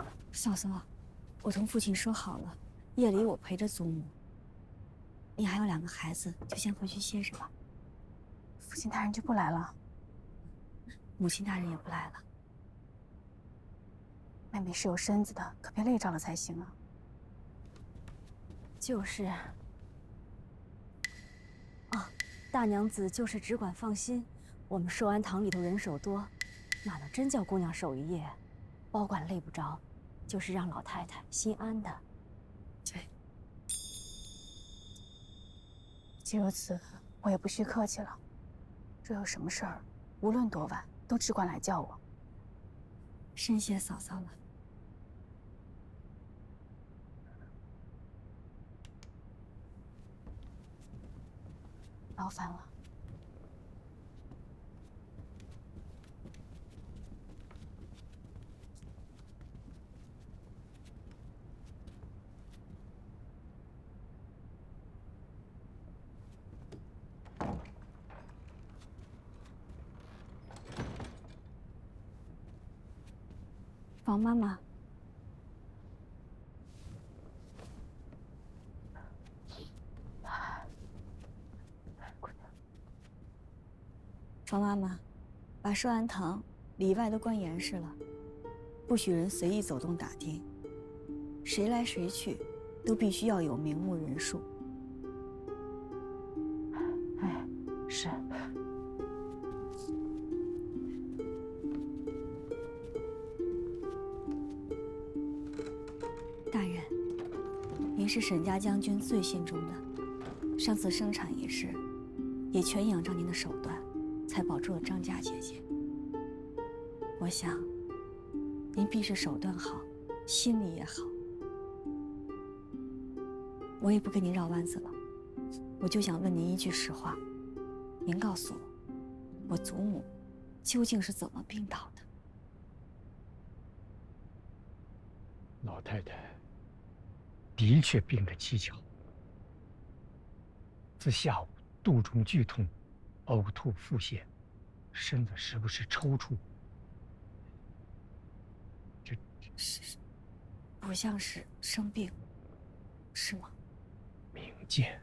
样。嫂嫂，我同父亲说好了，夜里我陪着祖母。你还有2个孩子，就先回去歇着吧。父亲大人就不来了，母亲大人也不来了。妹妹是有身子的，可别累着了才行啊。就是。啊，大娘子就是只管放心，我们寿安堂里头人手多，哪能真叫姑娘守一夜，保管累不着，就是让老太太心安的。对。既如此，我也不需客气了。若有什么事儿，无论多晚，都只管来叫我。深谢嫂嫂了。劳烦了。房妈妈。房妈妈，把寿安堂里外都关严实了，不许人随意走动打听，谁来谁去，都必须要有名目人数。哎，是。大人，您是沈家将军最信忠的，上次生产一事，也全仰仗您的手段，才保住了张家姐姐。我想，您必是手段好，心里也好。我也不跟您绕弯子了，我就想问您一句实话，您告诉我，我祖母究竟是怎么病倒的？老太太的确病得蹊跷，自下午肚中剧痛，呕吐腹泻，身子时不时抽搐。是，不像是生病，是吗？明见，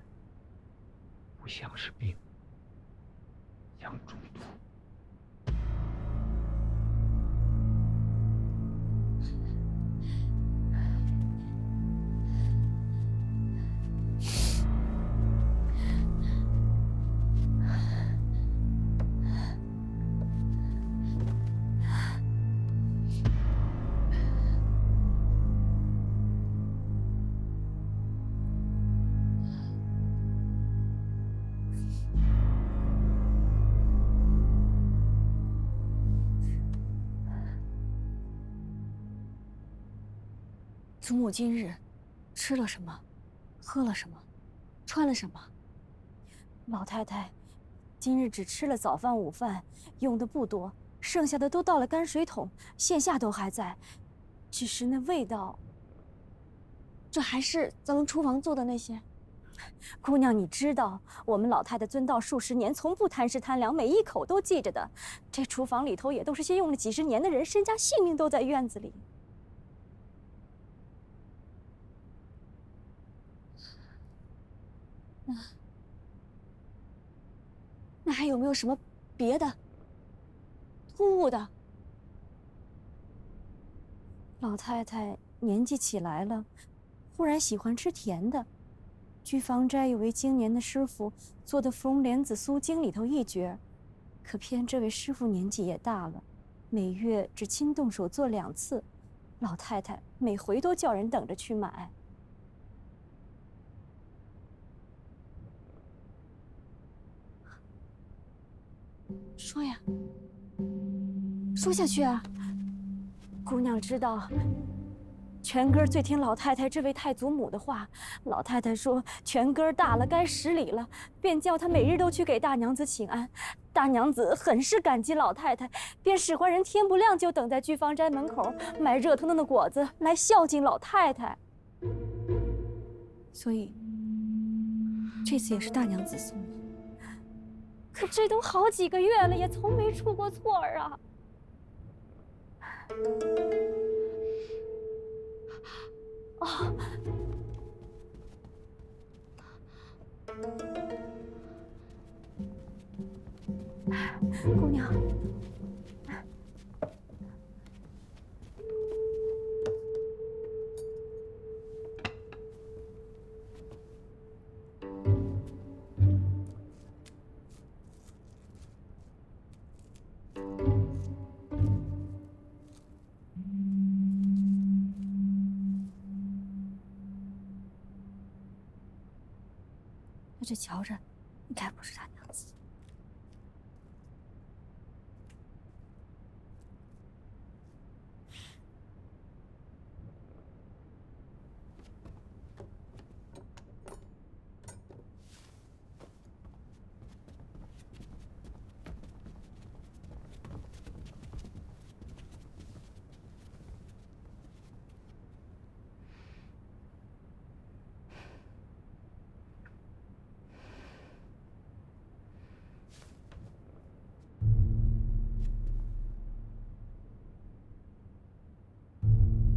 不像是病，像中毒。祖母今日吃了什么，喝了什么，穿了什么？老太太今日只吃了早饭、午饭，用的不多，剩下的都到了泔水桶，线下都还在，只是那味道，这还是咱们厨房做的那些。姑娘，你知道，我们老太太遵道数十年，从不贪食贪凉，每一口都记着的。这厨房里头也都是些用了几十年的人，身家性命都在院子里。那还有没有什么别的突兀的？老太太年纪起来了，忽然喜欢吃甜的。聚芳斋有位经年的师傅做的芙蓉莲子酥精里头一绝，可偏这位师傅年纪也大了，每月只亲动手做2次，老太太每回都叫人等着去买。说呀，说下去啊！姑娘知道，全根最听老太太这位太祖母的话。老太太说，全根大了，该10里了，便叫她每日都去给大娘子请安。大娘子很是感激老太太，便使唤人天不亮就等在聚芳斋门口买热腾腾的果子来孝敬老太太。所以，这次也是大娘子送的。可这都好几个月了，也从没出过错儿啊！姑娘，这瞧着应该不是他娘子。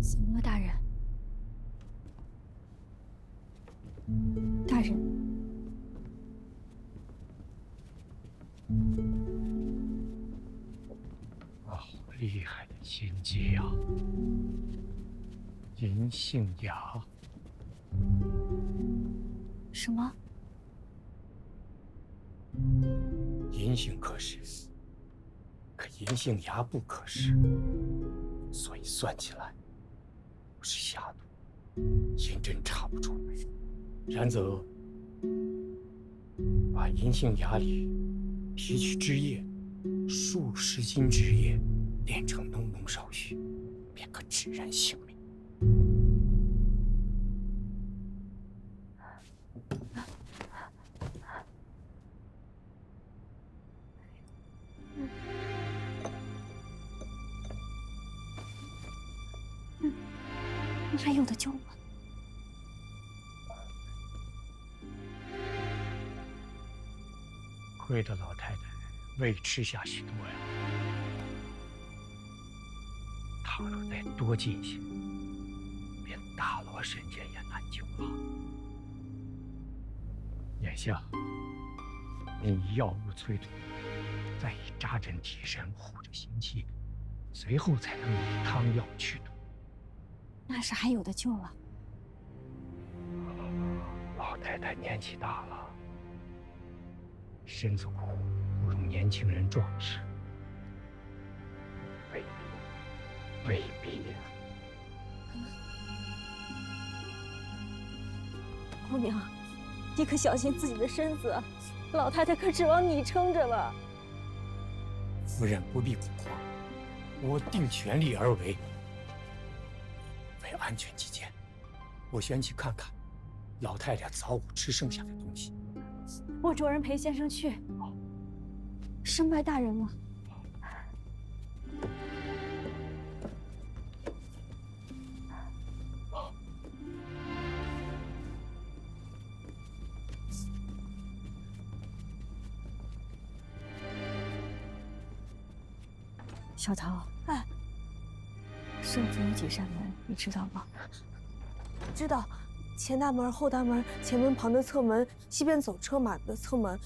怎么了，大人？大人，好厉害的心机呀！银杏芽，什么？银杏可食，可银杏芽不可食，所以算起来不是下毒，银针插不出来。然则把银杏芽里提取汁液，数十斤汁液炼成浓浓少许，便可致人性命。那还有的救吗？亏得老太太未吃下许多呀，倘若再多进些，连大罗神剑也难救了。眼下，你以药物催吐，再以扎针提神护着心气，随后才能以汤药去毒。那是还有的救啊！老太太年纪大了，身子骨不如年轻人壮实，未必。姑娘，你可小心自己的身子，老太太可指望你撑着了。夫人不必恐慌，我定全力而为。为安全起见，我先去看看老太太早午吃剩下的东西。我着人陪先生去。生拜大人了。小桃，哎，圣府有几扇门，你知道吗？知道，前大门、后大门、前门旁的侧门、西边走车马的侧门，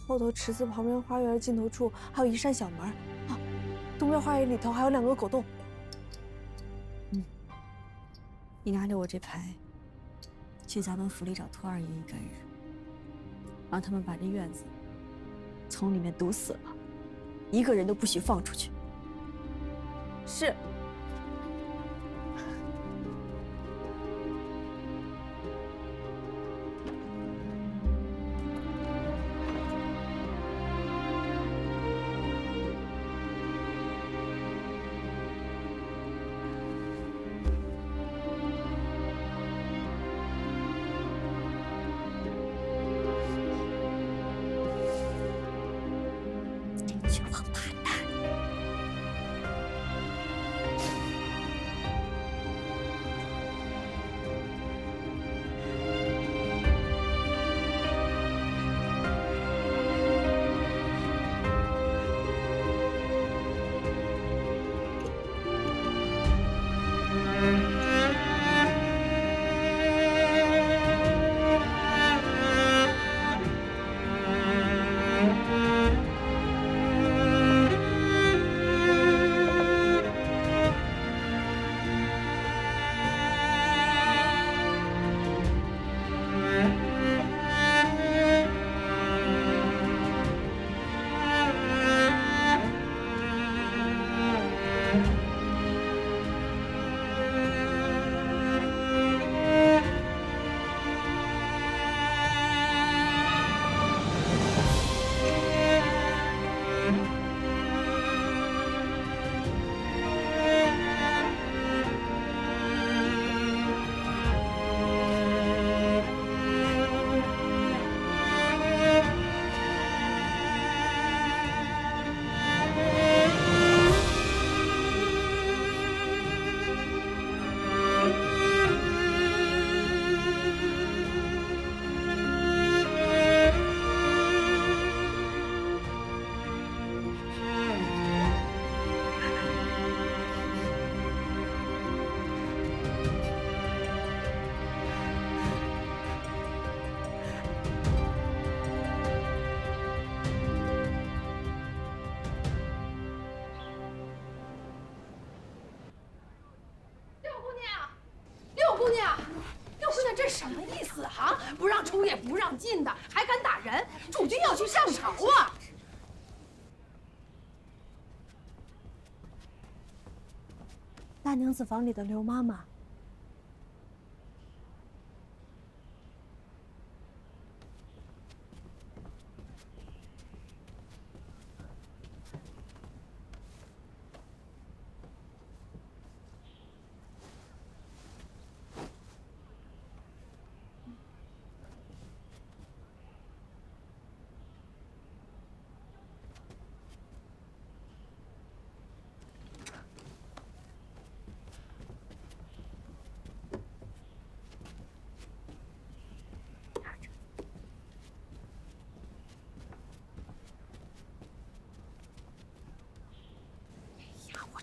后头池子旁边花园尽头处还有一扇小门。啊，东边花园里头还有2个狗洞。你拿着我这牌，去咱们府里找托二爷一干人，让他们把这院子从里面堵死了，一个人都不许放出去。是。这王八蛋！什么意思啊？不让出也不让进的，还敢打人！主君要去上朝啊！大娘子房里的刘妈妈。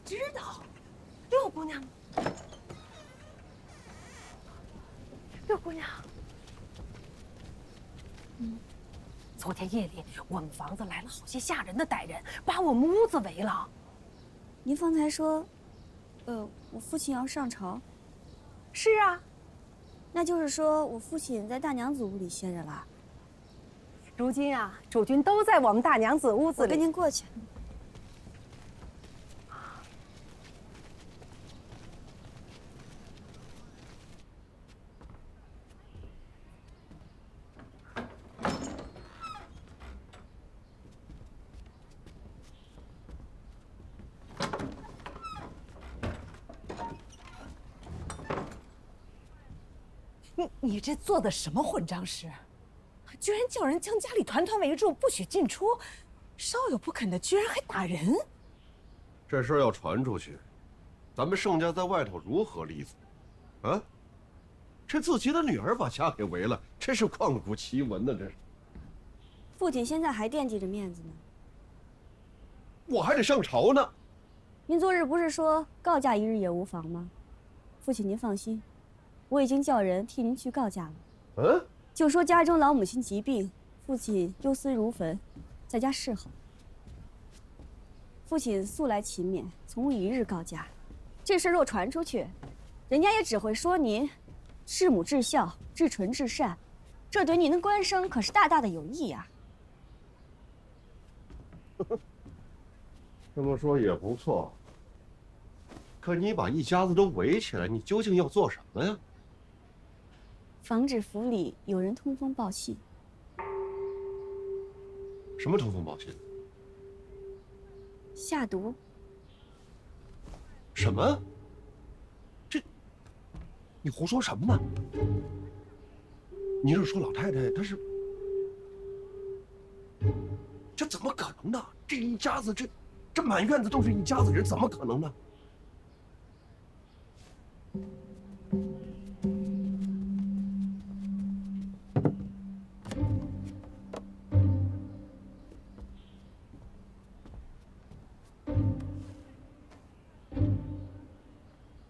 知道，六姑娘，六姑娘，昨天夜里我们房子来了好些吓人的歹人，把我们屋子围了。您方才说，我父亲要上朝，是啊，那就是说我父亲在大娘子屋里歇着了。如今啊，主君都在我们大娘子屋子里。我跟您过去。你这做的什么混账事？居然叫人将家里团团围住，不许进出，稍有不肯的，居然还打人！这事儿要传出去，咱们盛家在外头如何立足？啊，这自己的女儿把家给围了，真是旷古奇闻呢！这是。父亲现在还惦记着面子呢。我还得上朝呢。您昨日不是说告假一日也无妨吗？父亲您放心，我已经叫人替您去告假了。嗯。就说家中老母亲疾病，父亲忧思如焚，在家侍候。父亲素来勤勉，从无一日告假。这事若传出去，人家也只会说您弑母至孝、至纯至善，这对您的官声可是大大的有益呀。这么说也不错。可你把一家子都围起来，你究竟要做什么呀？防止府里有人通风报信。什么通风报信？下毒。什么？你胡说什么呢？你是说老太太她是？这怎么可能呢？这一家子，这满院子都是一家子人，怎么可能呢？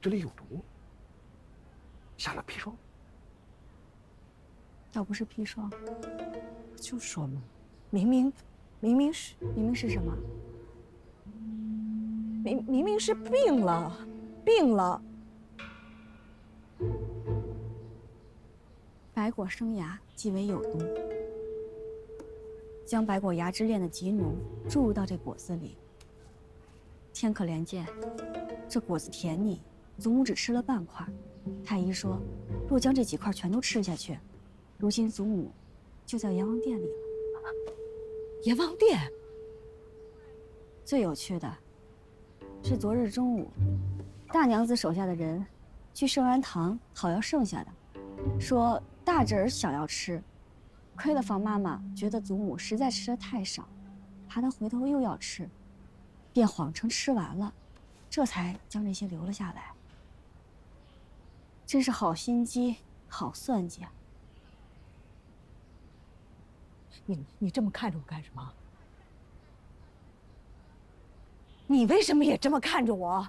这里有毒，下了砒霜。倒不是砒霜，就说嘛，明明是什么？明明是病了。百果生芽即为有毒，将百果芽汁炼得极浓，注入到这果子里。天可怜见，这果子甜腻，祖母只吃了半块。太医说，若将这几块全都吃下去，如今祖母就在阎王殿里了。阎王殿。最有趣的是，昨日中午，大娘子手下的人去圣安堂讨要剩下的，说大侄儿想要吃，亏了房妈妈觉得祖母实在吃的太少，怕她回头又要吃，便谎称吃完了，这才将这些留了下来。真是好心机，好算计啊！你这么看着我干什么？你为什么也这么看着我？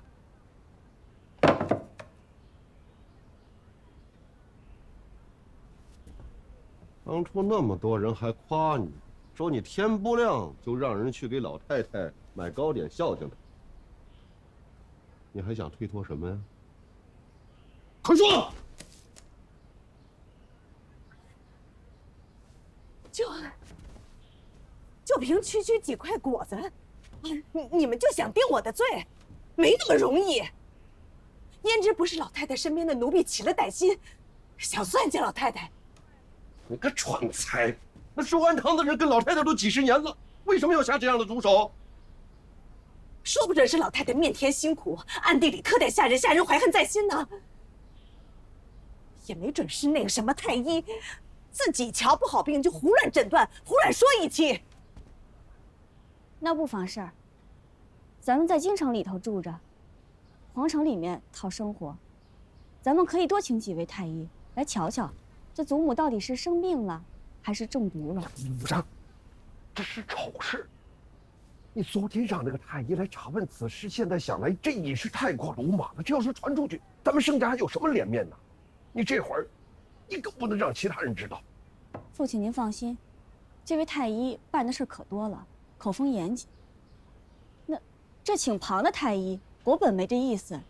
当初那么多人还夸你，说你天不亮就让人去给老太太买糕点孝敬她，你还想推脱什么呀？快说！就凭区区几块果子，你们就想定我的罪，没那么容易。胭脂不是老太太身边的奴婢，起了歹心，想算计老太太。你个蠢材！那寿安堂的人跟老太太都几十年了，为什么要下这样的毒手？说不准是老太太面天辛苦，暗地里特待下人怀恨在心呢。也没准是那个什么太医，自己瞧不好病就胡乱诊断，胡乱说一气。那不妨事儿。咱们在京城里头住着，皇城里面讨生活，咱们可以多请几位太医来瞧瞧，这祖母到底是生病了，还是中毒了？武章，这是丑事。你昨天让那个太医来查问此事，现在想来这也是太过鲁莽了。这要是传出去，咱们盛家还有什么脸面呢？你这会儿，你更不能让其他人知道。父亲您放心，这位太医办的事可多了，口风严谨。那这请旁的太医我本没这意思，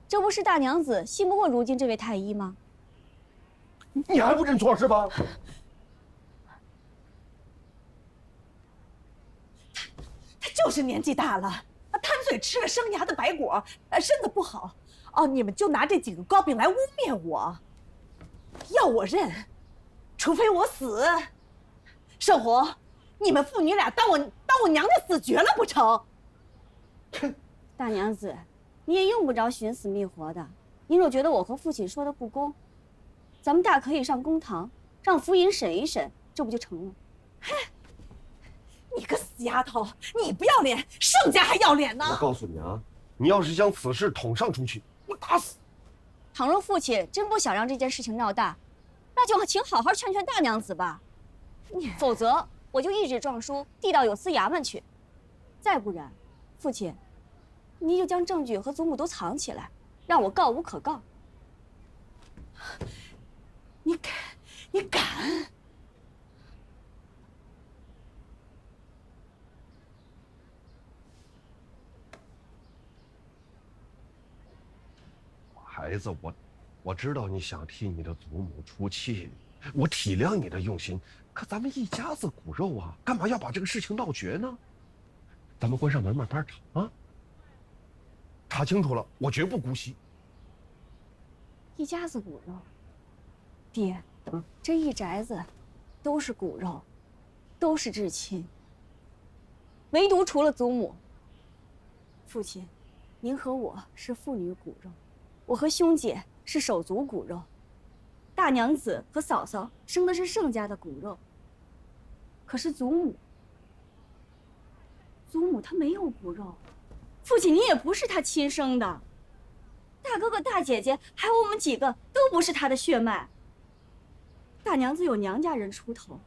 这不是大娘子信不过如今这位太医吗？你还不认错是吧？他就是年纪大了，贪嘴吃了生涯的白果，身子不好。哦，你们就拿这几个糕饼来污蔑我，要我认，除非我死。盛红，你们父女俩当我娘家死绝了不成？大娘子，你也用不着寻死觅活的。您若觉得我和父亲说的不公，咱们大可以上公堂，让府尹审一审，这不就成了？嘿，你个死丫头，你不要脸，盛家还要脸呢！我告诉你啊，你要是将此事捅上出去，我打死。倘若父亲真不想让这件事情闹大，那就请好好劝劝大娘子吧。否则，我就一纸状书递到有司衙门去。再不然，父亲，你就将证据和祖母都藏起来，让我告无可告。你敢？孩子，我知道你想替你的祖母出气，我体谅你的用心。可咱们一家子骨肉啊，干嘛要把这个事情闹绝呢？咱们关上门慢慢查啊。查清楚了，我绝不姑息。一家子骨肉，爹，这一宅子都是骨肉，都是至亲，唯独除了祖母。父亲，您和我是父女骨肉，我和兄姐是手足骨肉，大娘子和嫂嫂生的是盛家的骨肉。可是祖母她没有骨肉，父亲你也不是她亲生的，大哥哥大姐姐还有我们几个都不是她的血脉。大娘子有娘家人出头，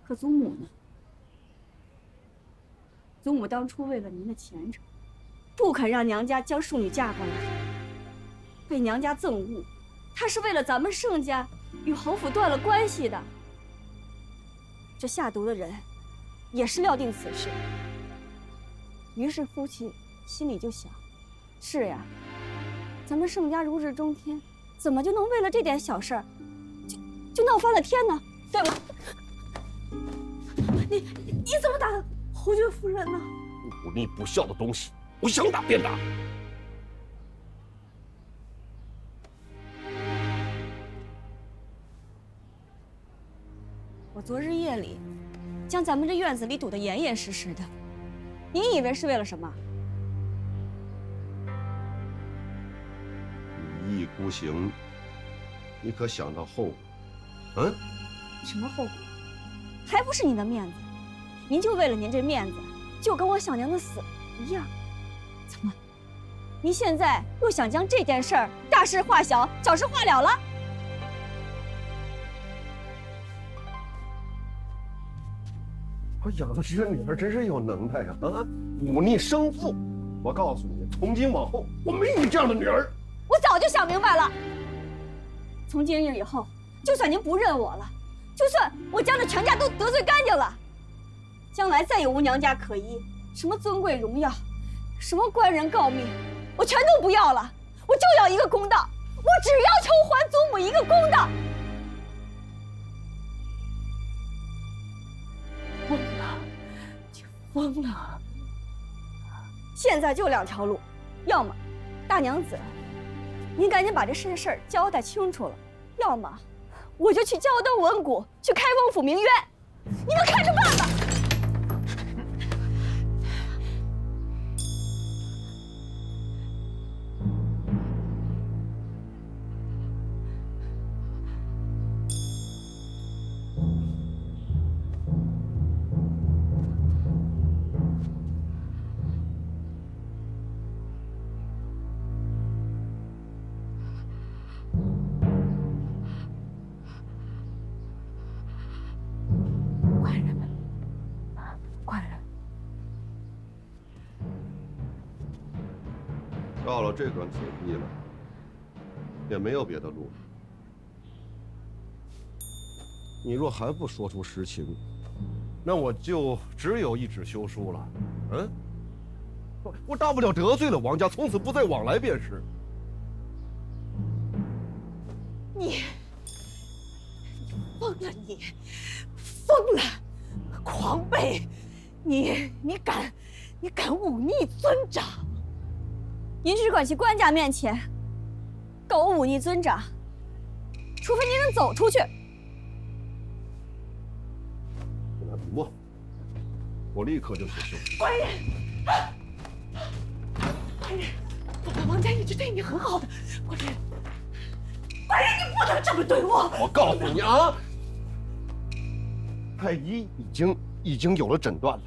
可祖母呢？祖母当初为了您的前程，不肯让娘家将庶女嫁过来，被娘家憎恶，她是为了咱们盛家与侯府断了关系的。这下毒的人也是料定此事，于是父亲心里就想，是呀，咱们盛家如日中天，怎么就能为了这点小事儿就闹翻了天呢？对吧？你怎么打侯爵夫人呢？忤逆不孝的东西，我想打便打。我昨日夜里将咱们这院子里堵得严严实实的，您以为是为了什么？你一意孤行，你可想到后果？嗯？什么后果？还不是你的面子？您就为了您这面子，就跟我小娘的死一样。怎么，您现在又想将这件事儿大事化小，小事化了了？我养的这女儿真是有能耐呀！啊，忤逆生父！我告诉你，从今往后，我没你这样的女儿。我早就想明白了。从今日以后，就算您不认我了，就算我将这全家都得罪干净了，将来再也无娘家可依，什么尊贵荣耀，什么官人诰命，我全都不要了。我就要一个公道，我只要求还祖母一个公道。疯了！你疯了。现在就2条路，要么大娘子，您赶紧把这事儿交代清楚了；要么我就去胶东文谷，去开封府鸣冤，你们看着办吧。到了这段铁地了，也没有别的路。你若还不说出实情，那我就只有一纸休书了。嗯，我大不了得罪了王家，从此不再往来便是。你疯了！你疯了！狂悖！你敢忤逆尊长！您只管去官家面前告我忤逆尊长，除非您能走出去。拿笔墨，我立刻就写休书。官人，王家一直对你很好的，官人，你不能这么对我！我告诉你啊，太医已经有了诊断了，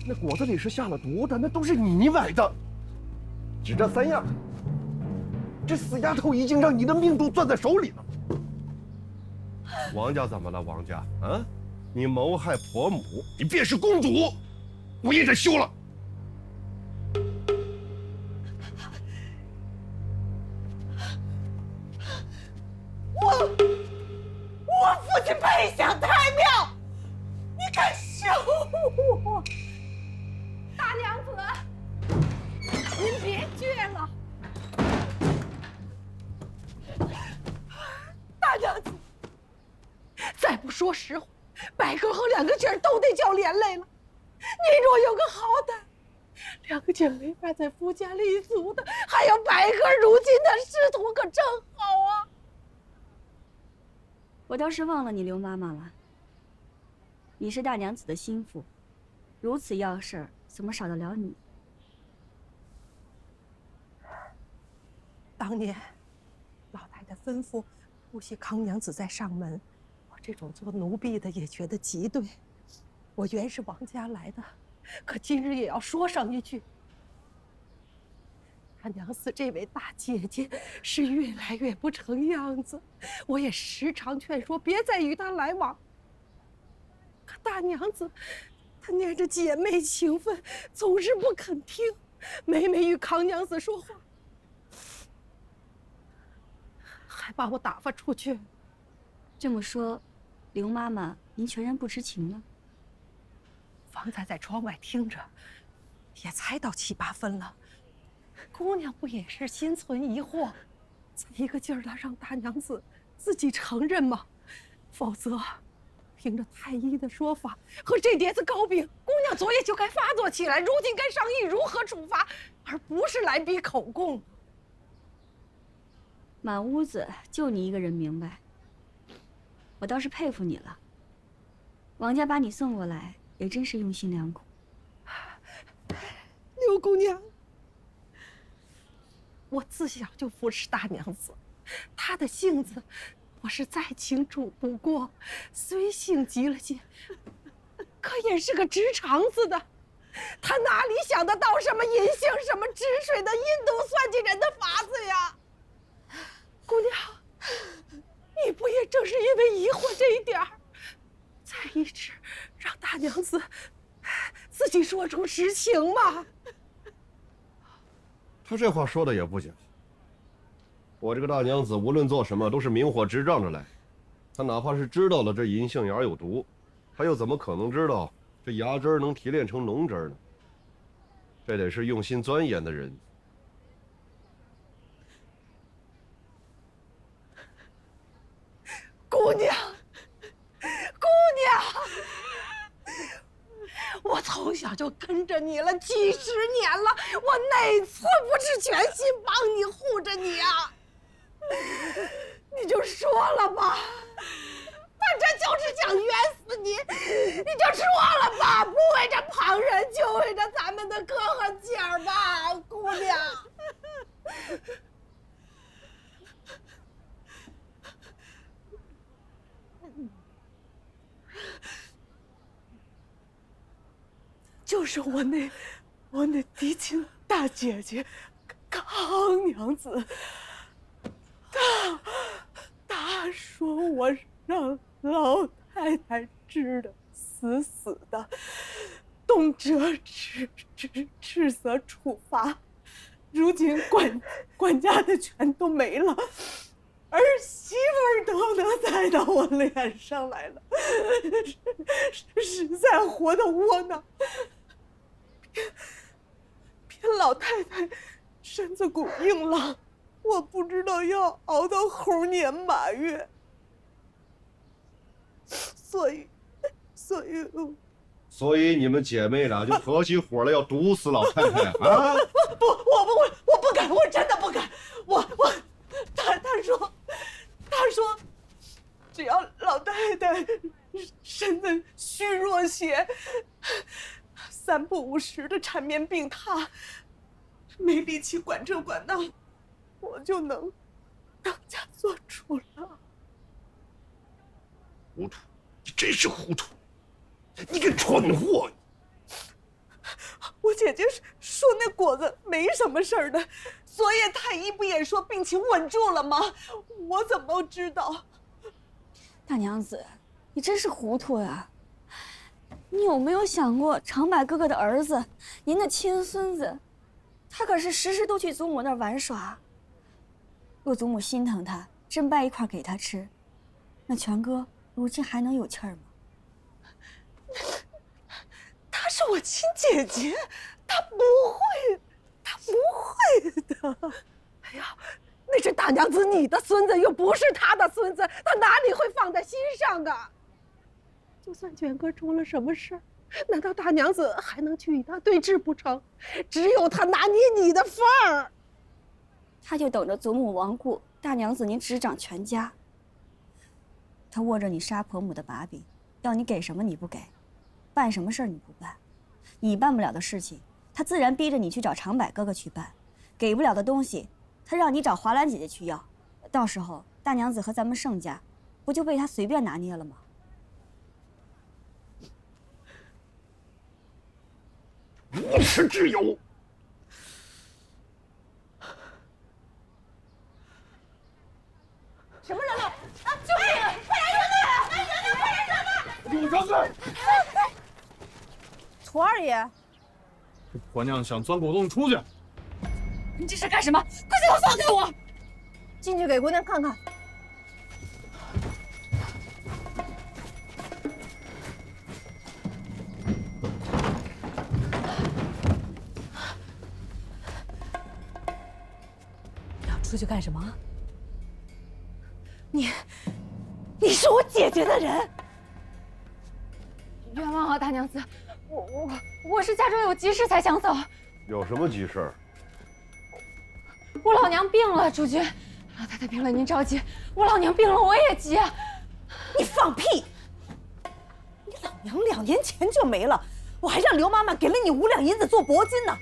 那果子里是下了毒的，那都是你崴的。只这3样，这死丫头已经让你的命都攥在手里了。王家怎么了？王家啊，你谋害婆母，你便是公主，我也得休了。我父亲配享太庙，你敢休我？大娘子，您别倔了。大娘子，再不说实话，白哥和2个姐儿都得叫连累了。你若有个好歹，2个姐没法在夫家立足的，还有白哥如今的仕途可真好啊！我倒是忘了你刘妈妈了。你是大娘子的心腹，如此要事儿，怎么少得了你？当年老太太吩咐不许康娘子再上门，我这种做奴婢的也觉得极对。我原是王家来的，可今日也要说上一句：大娘子这位大姐姐是越来越不成样子，我也时常劝说别再与她来往。可大娘子她念着姐妹情分，总是不肯听，每每与康娘子说话，还把我打发出去。这么说，刘妈妈您全然不知情了？方才在窗外听着，也猜到7、8分了。姑娘不也是心存疑惑，才一个劲儿的让大娘子自己承认吗？否则，凭着太医的说法和这碟子糕饼，姑娘昨夜就该发作起来，如今该商议如何处罚，而不是来逼口供。满屋子就你一个人明白，我倒是佩服你了。王家把你送过来，也真是用心良苦。刘姑娘，我自小就服侍大娘子，她的性子我是再清楚不过，虽性急了些，可也是个直肠子的。她哪里想得到什么银杏什么止水的阴毒算计人的法子呀？姑娘，你不也正是因为疑惑这一点儿，才一直让大娘子自己说出实情吗？他这话说的也不假。我这个大娘子无论做什么都是明火执仗着来，她哪怕是知道了这银杏芽有毒，她又怎么可能知道这芽汁能提炼成浓汁呢？这得是用心钻研的人。姑娘，姑娘，我从小早就跟着你了几10年了，我哪次不是全心帮你护着你啊？你就说了吧，反正就是想冤死你，你就说了吧，不为着旁人，就为着咱们的哥和姐儿吧，姑娘。就是我那嫡亲大姐姐康娘子，她说我让老太太治得死死的，动辄斥责处罚，如今管家的权都没了，儿媳妇都能栽到我脸上来了，实在活得窝囊。偏老太太身子骨硬朗，我不知道要熬到猴年马月，所以你们姐妹俩就合起伙来要毒死老太太啊！我不敢，我真的不敢。他说，只要老太太身子虚弱些，3不5时的缠绵病榻，没力气管这管那，我就能当家做主了。糊涂，你真是糊涂，你个蠢货！我姐姐说那果子没什么事儿的，昨夜太医不也说病情稳住了吗？我怎么知道？大娘子，你真是糊涂呀！你有没有想过，长柏哥哥的儿子，您的亲孙子，他可是时时都去祖母那儿玩耍。若祖母心疼他，真掰一块给他吃，那全哥如今还能有气儿吗？她是我亲姐姐，她不会的。哎呀，那是大娘子你的孙子，又不是她的孙子，她哪里会放在心上啊？就算卷哥出了什么事儿，难道大娘子还能去与他对峙不成？只有他拿捏你的份儿。他就等着祖母亡故，大娘子您执掌全家。他握着你杀婆母的把柄，要你给什么你不给，办什么事儿你不办，你办不了的事情，他自然逼着你去找长柏哥哥去办，给不了的东西，他让你找华兰姐姐去要，到时候大娘子和咱们盛家，不就被他随便拿捏了吗？无耻之有！什么人了？啊！救命！快来人呐！来人呐！快来人呐！给我张开！涂二爷，这婆娘想钻狗洞出去！你这是干什么？快将他放开我！进去给姑娘看看。出去干什么？你是我姐姐的人。冤枉啊，大娘子，我是家中有急事才想走。有什么急事？我老娘病了，主君，老太太病了您着急，我老娘病了我也急啊。你放屁！你老娘2年前就没了，我还让刘妈妈给了你5两银子做铂金呢。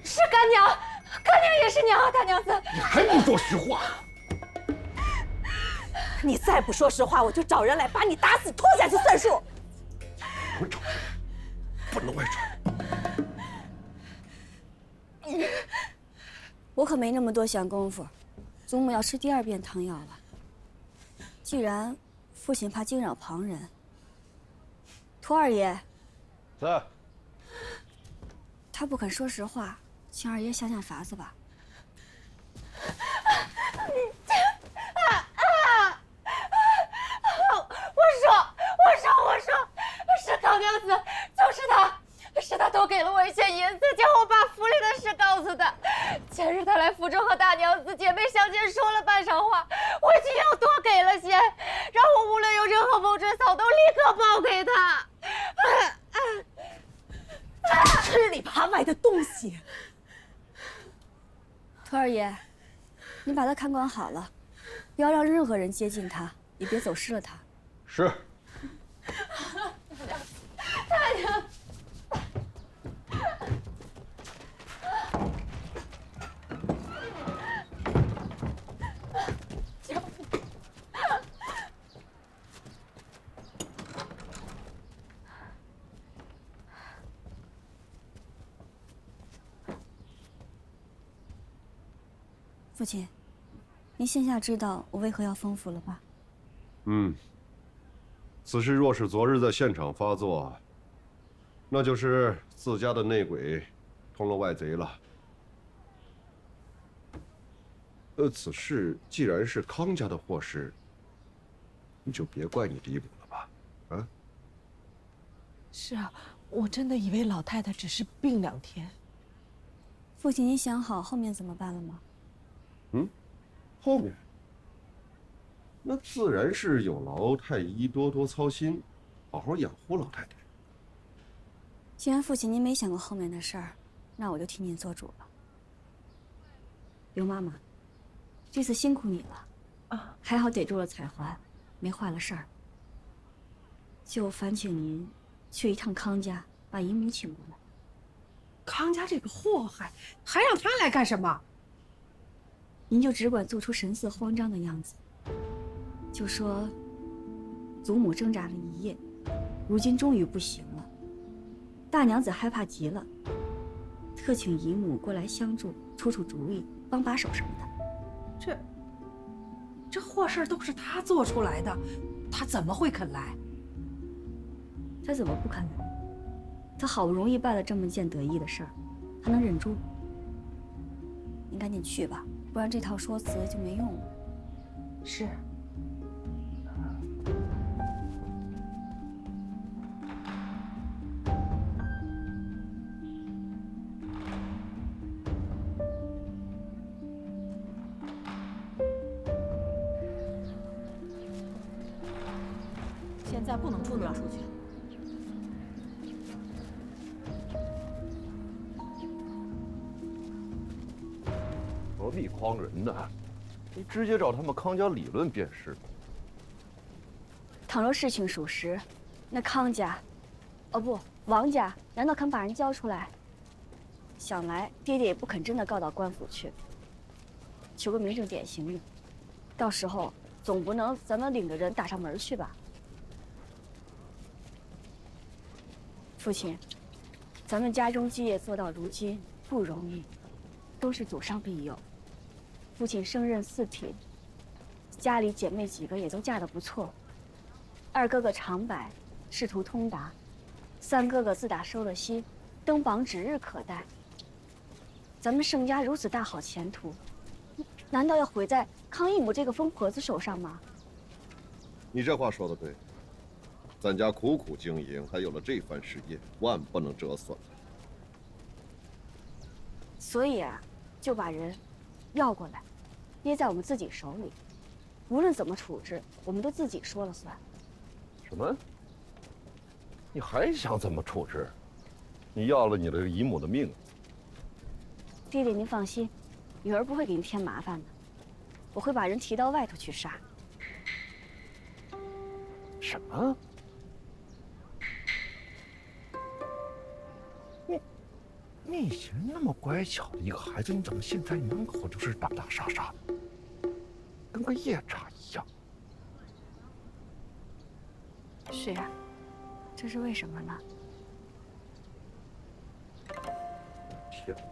是干娘，干娘也是娘啊，大娘子。你还不说实话？你再不说实话，我就找人来把你打死拖下去算数。我找人，不能外传。我可没那么多闲工夫，祖母要吃第2遍汤药了。既然父亲怕惊扰旁人，涂二爷在。他不肯说实话，请二爷想想法子吧。我说，是康娘子，就是他多给了我一些银子，叫我把府里的事告诉他。前日他来府中和大娘子姐妹相见，说了半晌话，我已经又多给了些，让我无论有任何风吹草动，立刻报给他。东西。托儿爷，你把他看管好了，不要让任何人接近他，也别走失了他。是。父亲，您现下知道我为何要封府了吧？此事若是昨日在现场发作，那就是自家的内鬼通了外贼了。此事既然是康家的祸事，你就别怪你嫡母了吧？啊？是啊，我真的以为老太太只是病2天。父亲，您想好后面怎么办了吗？后面，那自然是有劳太医多多操心，好好养护老太太。既然父亲您没想过后面的事儿，那我就替您做主了。刘妈妈，这次辛苦你了啊！还好逮住了彩环，没坏了事儿。就烦请您去一趟康家，把姨母请过来。康家这个祸害，还让他来干什么？您就只管做出神色慌张的样子，就说祖母挣扎了一夜，如今终于不行了，大娘子害怕极了，特请姨母过来相助，出出主意，帮把手什么的。这祸事都是他做出来的，他怎么会肯来？他怎么不肯来？他好不容易办了这么件得意的事儿，他能忍住？您赶紧去吧，不然这套说辞就没用了。是。现在不能冲着出去。何必诓人呢？你直接找他们康家理论便是。倘若事情属实，那康家，哦不，王家难道肯把人交出来？想来爹爹也不肯真的告到官府去，求个明正典刑的。到时候总不能咱们领着人打上门去吧？父亲，咱们家中基业做到如今不容易，都是祖上庇佑。父亲升任四品，家里姐妹几个也都嫁得不错。二哥哥长柏仕途通达，三哥哥自打收了心，登榜指日可待。咱们盛家如此大好前途，难道要毁在康义母这个疯婆子手上吗？你这话说的对，咱家苦苦经营，还有了这番事业，万不能折损。所以啊，就把人要过来，捏在我们自己手里，无论怎么处置，我们都自己说了算。什么？你还想怎么处置？你要了你的姨母的命。爹爹，您放心，女儿不会给您添麻烦的，我会把人提到外头去杀。什么？你以前那么乖巧的一个孩子，你怎么现在满口就是打打杀杀的，跟个夜叉一样？是啊，这是为什么呢？天哪！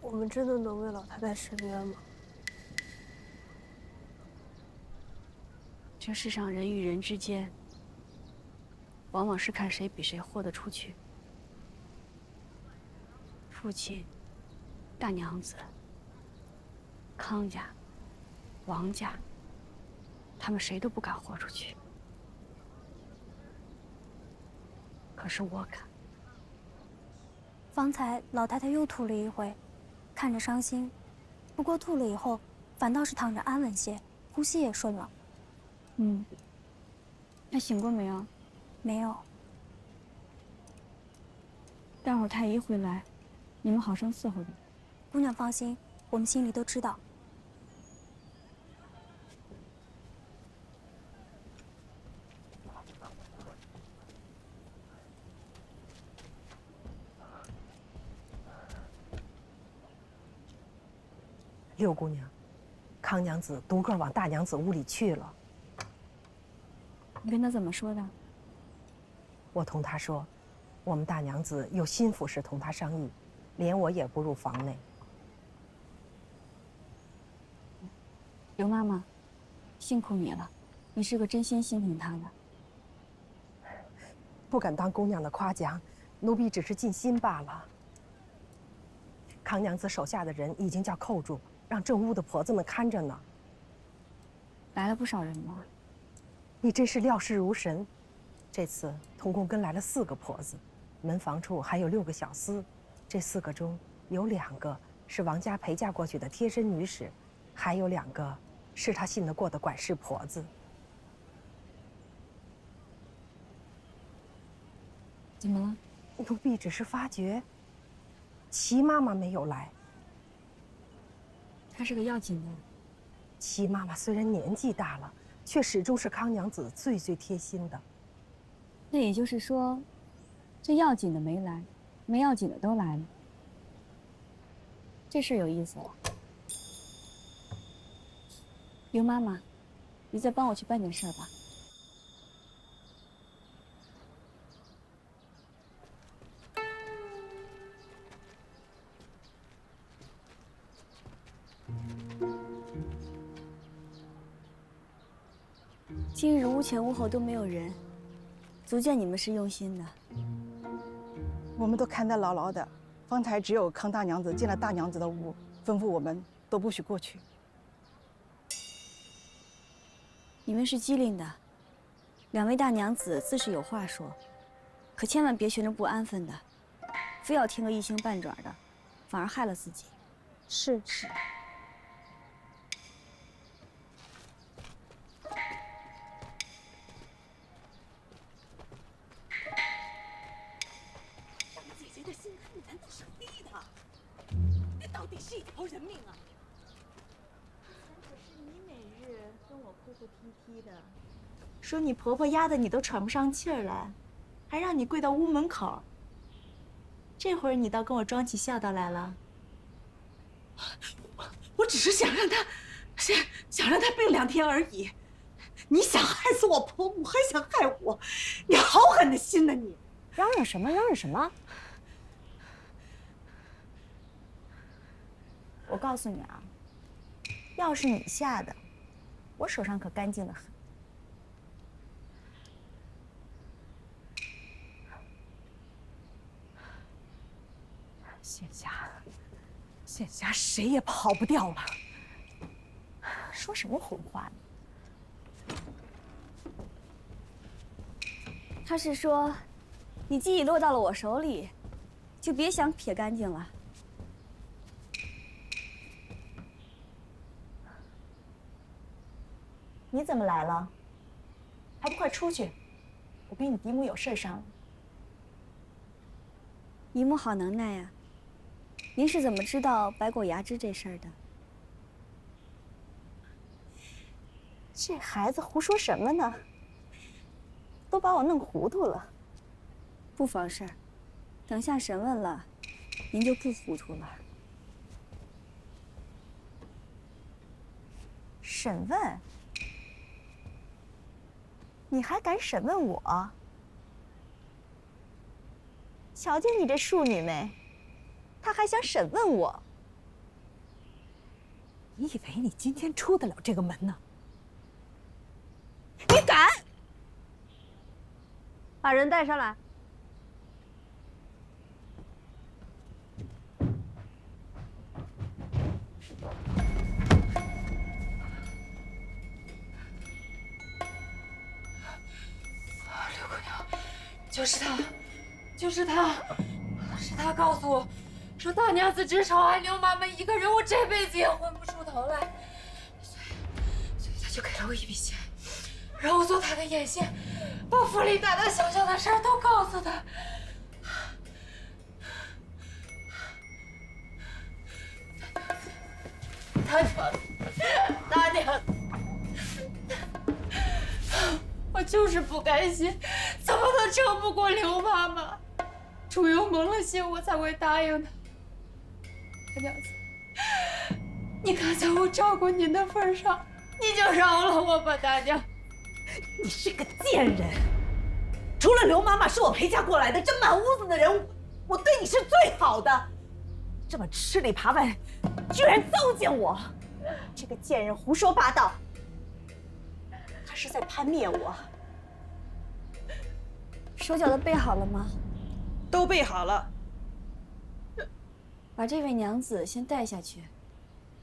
我们真的能为老太太伸冤吗？这世上人与人之间，往往是看谁比谁豁得出去。父亲、大娘子、康家、王家，他们谁都不敢豁出去。可是我敢。方才老太太又吐了一回，看着伤心，不过吐了以后，反倒是躺着安稳些，呼吸也顺了。嗯，他醒过没有？没有。待会儿太医回来，你们好生伺候着。姑娘放心，我们心里都知道。六姑娘，康娘子独个往大娘子屋里去了。你跟她怎么说的？我同她说，我们大娘子有心腹事同她商议，连我也不入房内。刘妈妈，辛苦你了，你是个真心心疼她的。不敢当姑娘的夸奖，奴婢只是尽心罢了。康娘子手下的人已经叫扣住，让正屋的婆子们看着呢。来了不少人吗？你真是料事如神。这次同宫跟来了4个婆子，门房处还有6个小厮。这4个中有2个是王家陪嫁过去的贴身女使，还有2个是他信得过的管事婆子。怎么了？奴婢只是发觉，齐妈妈没有来。她是个要紧的。齐妈妈虽然年纪大了，却始终是康娘子最贴心的。那也就是说，这要紧的没来，没要紧的都来了。这事儿有意思了。刘妈妈，你再帮我去办点事儿吧。今日屋前屋后都没有人，足见你们是用心的。我们都看得牢牢的，方才只有康大娘子进了大娘子的屋，吩咐我们都不许过去。你们是机灵的，2位大娘子自是有话说，可千万别寻着不安分的，非要听个一星半爪的，反而害了自己。是。姐姐的心肝难道是黑的？那到底是一条人命啊！可是你每日跟我哭哭啼啼的，说你婆婆压得你都喘不上气儿来，还让你跪到屋门口。这会儿你倒跟我装起孝道来了。我只是想让她病2天而已。你想害死我婆母，还想害我，你好狠的心呐你！嚷嚷什么？嚷嚷什么？我告诉你啊，药是你下的，我手上可干净得很。现下谁也跑不掉了。说什么混话呢？他是说，你既已落到了我手里，就别想撇干净了。你怎么来了？还不快出去！我跟你嫡母有事商量。姨母好能耐呀！您是怎么知道白果牙枝这事儿的？这孩子胡说什么呢？都把我弄糊涂了。不妨事儿，等下审问了，您就不糊涂了。审问？你还敢审问我？瞧见你这庶女没？她还想审问我。你以为你今天出得了这个门呢？你敢！把人带上来。刘姑娘，就是他，就是他，是他告诉我，说大娘子只少爱刘妈妈一个人，我这辈子也混不出头来，所以他就给了我一笔钱，让我做他的眼线，把府里大大小小的事儿都告诉他。大娘，我就是不甘心，怎么都争不过刘妈妈。朱由蒙了心，我才会答应她。大娘子，你看在我照顾您的份上，你就饶了我吧，大娘。你是个贱人！除了刘妈妈是我陪嫁过来的，这满屋子的人，我对你是最好的。这么吃里扒外，居然糟践我！这个贱人胡说八道，他是在攀灭我。手脚都备好了吗？都备好了。把这位娘子先带下去，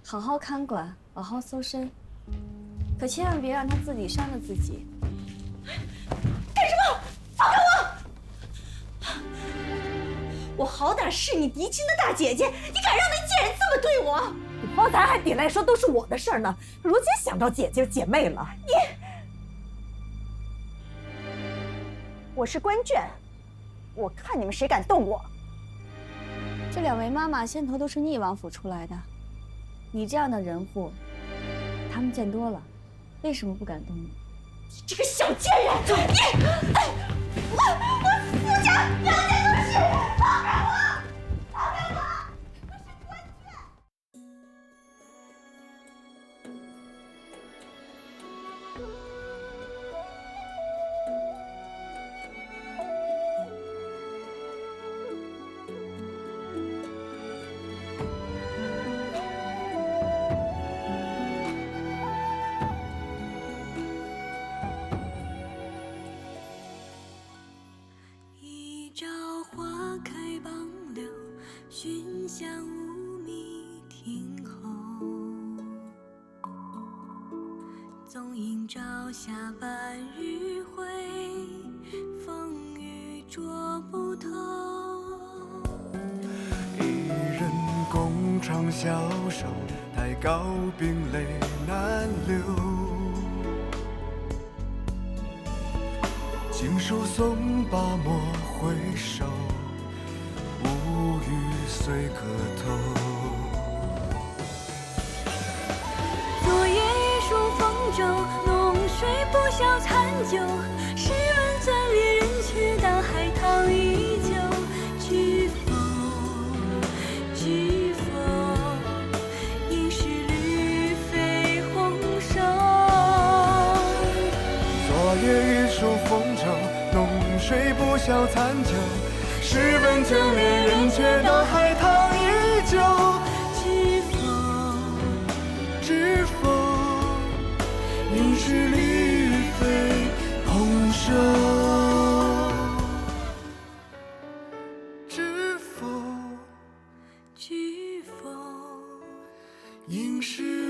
好好看管，好好搜身，可千万别让她自己伤了自己。干什么？放开我！我好歹是你嫡亲的大姐姐，你敢让那贱人这么对我？你方才还抵赖说都是我的事儿呢，如今想到姐姐姐妹了，我是关眷，我看你们谁敢动我！这两位妈妈先头都是逆王府出来的，你这样的人户，他们见多了，为什么不敢动你？你这个小贱人！我夫家杨家都是人，放开我！放开我！一朝花开傍柳，寻香无觅庭后。纵饮朝霞半日晖，风雨捉不透。一人共长消瘦，太高冰泪难流。经手送罢莫回首，无语随客头。昨夜一书风骤，浓睡不消残酒。试问钻猎人，却当海棠依旧。知否？知否？应是绿肥红瘦。昨夜一书风骤，浓睡不消残酒。试问卷猎人，却当海棠依旧。知否？知否？应是绿肥红瘦。知否？知否？应是